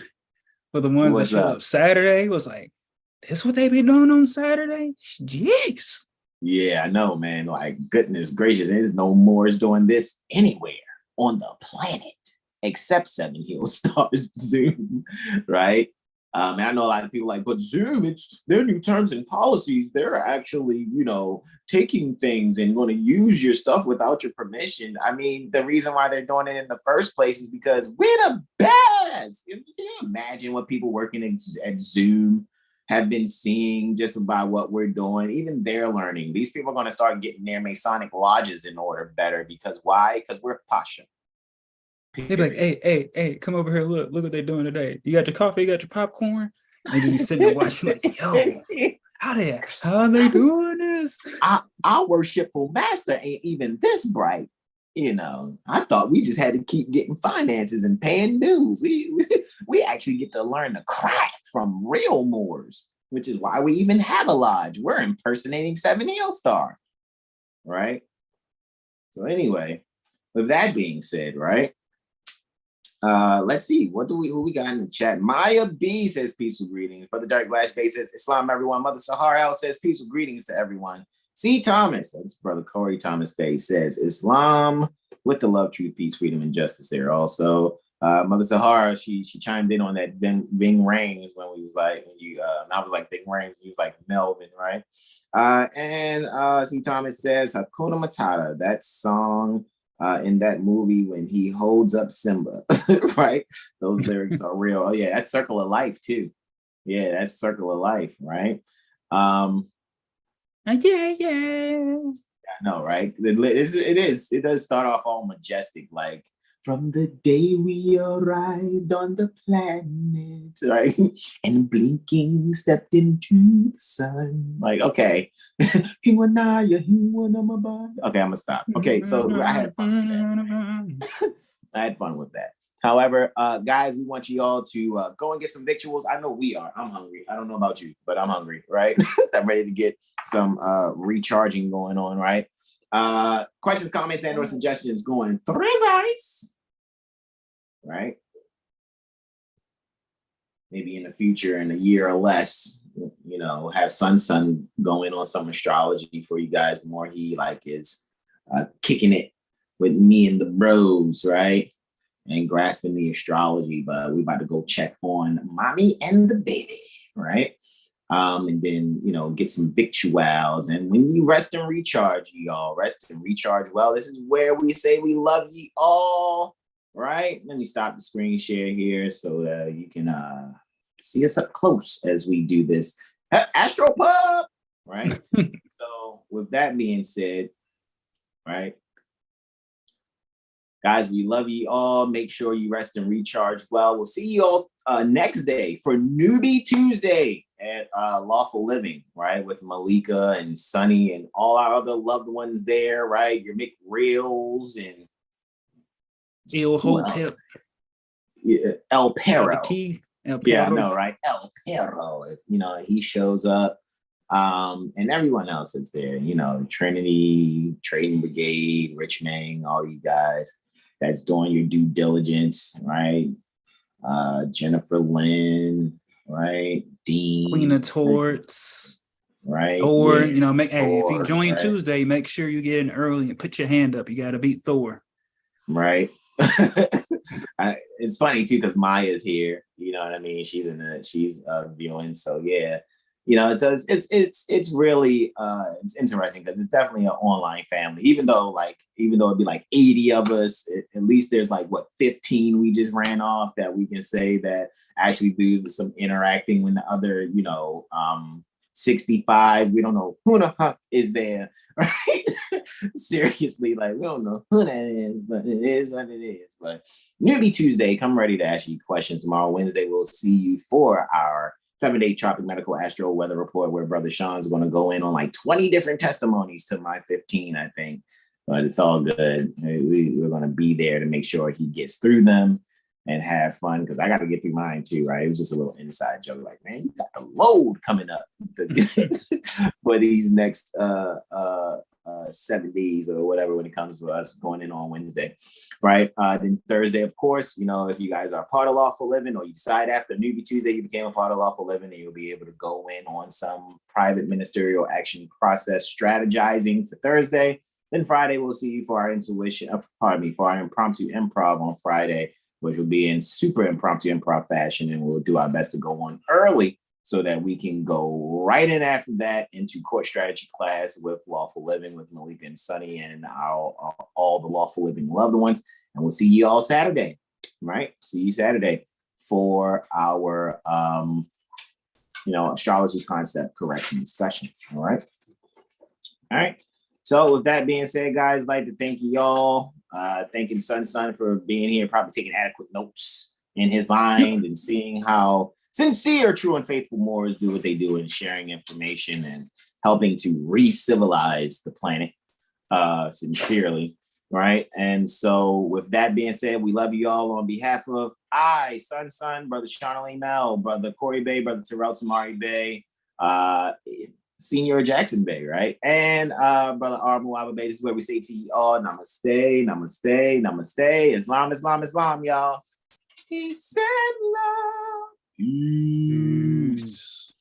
for the ones that showed up Saturday was like, this what they be doing on Saturday? Jeez. Yeah, I know, man. Like, goodness gracious, there's no Moors doing this anywhere on the planet except Seven Hill Stars Zoom, right? And I know a lot of people like, but Zoom, it's their new terms and policies. They're actually, taking things and going to use your stuff without your permission. I mean, the reason why they're doing it in the first place is because we're the best. Can you imagine what people working at Zoom have been seeing just about what we're doing? Even they're learning. These people are going to start getting their Masonic lodges in order better. Because why? Because we're Pasha. They'd be like, hey, come over here. Look what they're doing today. You got your coffee, you got your popcorn. And you be sitting there watching like, yo, how are they doing this? Our worshipful master ain't even this bright. I thought we just had to keep getting finances and paying dues. We actually get to learn the craft from real Moors, which is why we even have a lodge. We're impersonating Seven Hill Star, right? So anyway, with that being said, right? Let's see. Who we got in the chat? Maya B says peaceful greetings. Brother Dark Glass Bay says Islam, everyone. Mother Sahar L says peaceful greetings to everyone. C. Thomas, that's Brother Corey Thomas Bay, says Islam with the love, truth, peace, freedom, and justice there also. Mother Sahara, she chimed in on that Ving Rhames when we was like, I was like Ving Rhames, he was like Melvin, right? And C. Thomas says Hakuna Matata, that song in that movie when he holds up Simba, right? Those lyrics are real. Oh yeah, that's Circle of Life too. Yeah, that's Circle of Life, right? Yeah. I know, right? It does start off all majestic, like from the day we arrived on the planet, right? And blinking stepped into the sun. Like, okay. Okay, I'm gonna stop. Okay, so I had fun with that. I had fun with that. However, guys, we want you all to go and get some victuals. I know we are. I'm hungry. I don't know about you, but I'm hungry, right? I'm ready to get some recharging going on, right? Questions, comments, and or suggestions going through his eyes, right? Maybe in the future, in a year or less, have Sun going on some astrology for you guys. The more he is kicking it with me and the bros, right? And grasping the astrology, but we about to go check on mommy and the baby, right? And then, get some victuals. And when you rest and recharge, y'all, rest and recharge well. This is where we say we love ye all, right? Let me stop the screen share here so you can see us up close as we do this. Astro Pub, right? So with that being said, right? Guys, we love you all. Make sure you rest and recharge well. We'll see you all next day for Newbie Tuesday at Lawful Living, right? With Malika and Sunny and all our other loved ones there, right? Your McReals and El Hotel. Yeah, El Perro. El Perro. Yeah, I know, right? El Perro. If, he shows up. And everyone else is there, Trinity, Trading Brigade, Rich Mang, all you guys that's doing your due diligence, right? Jennifer Lynn, right? Dean, Queen of Torts, right? Or if you join Tuesday, make sure you get in early and put your hand up. You got to beat Thor, right? It's funny too because Maya's here. You know what I mean? She's viewing. So yeah, You know, so it's really it's interesting because it's definitely an online family. Even though it'd be like 80 of us, at least there's like 15 we just ran off that we can say that actually do some interacting when the other 65 we don't know who the fuck is there, right? Seriously, like we don't know who that is, but it is what it is. But Newbie Tuesday, come ready to ask you questions. Tomorrow, Wednesday, we'll see you for our 7-day Tropic Medical Astro Weather Report, where Brother Sean's going to go in on like 20 different testimonies to my 15, I think. But it's all good. We're going to be there to make sure he gets through them and have fun, because I got to get through mine too, right? It was just a little inside joke, like, man, you got the load coming up for these next 7 days or whatever when it comes to us going in on Wednesday, right? Then Thursday, of course, if you guys are part of Lawful Living, or you decide after Newbie Tuesday you became a part of Lawful Living, and you'll be able to go in on some private ministerial action process strategizing for Thursday. Then Friday, we'll see you for our for our impromptu improv on Friday, which will be in super impromptu improv fashion, and we'll do our best to go on early so that we can go right in after that into court strategy class with Lawful Living with Malika and Sunny and all the Lawful Living loved ones. And we'll see you all Saturday, right? See you Saturday for our, astrology concept correction discussion. All right. All right. So with that being said, guys, I'd like to thank you all. Thanking Sun for being here, probably taking adequate notes in his mind and seeing how sincere, true, and faithful Moors do what they do in sharing information and helping to re-civilize the planet sincerely, right? And so with that being said, we love you all on behalf of Sun, Brother Charlene Mel, Brother Corey Bay, Brother Terrell Tamari Bay, Senior Jackson Bay, right? And Brother R. Muaba Bay. This is where we say to you all, namaste, namaste, namaste. Islam, Islam, Islam, y'all. Peace and love. Peace.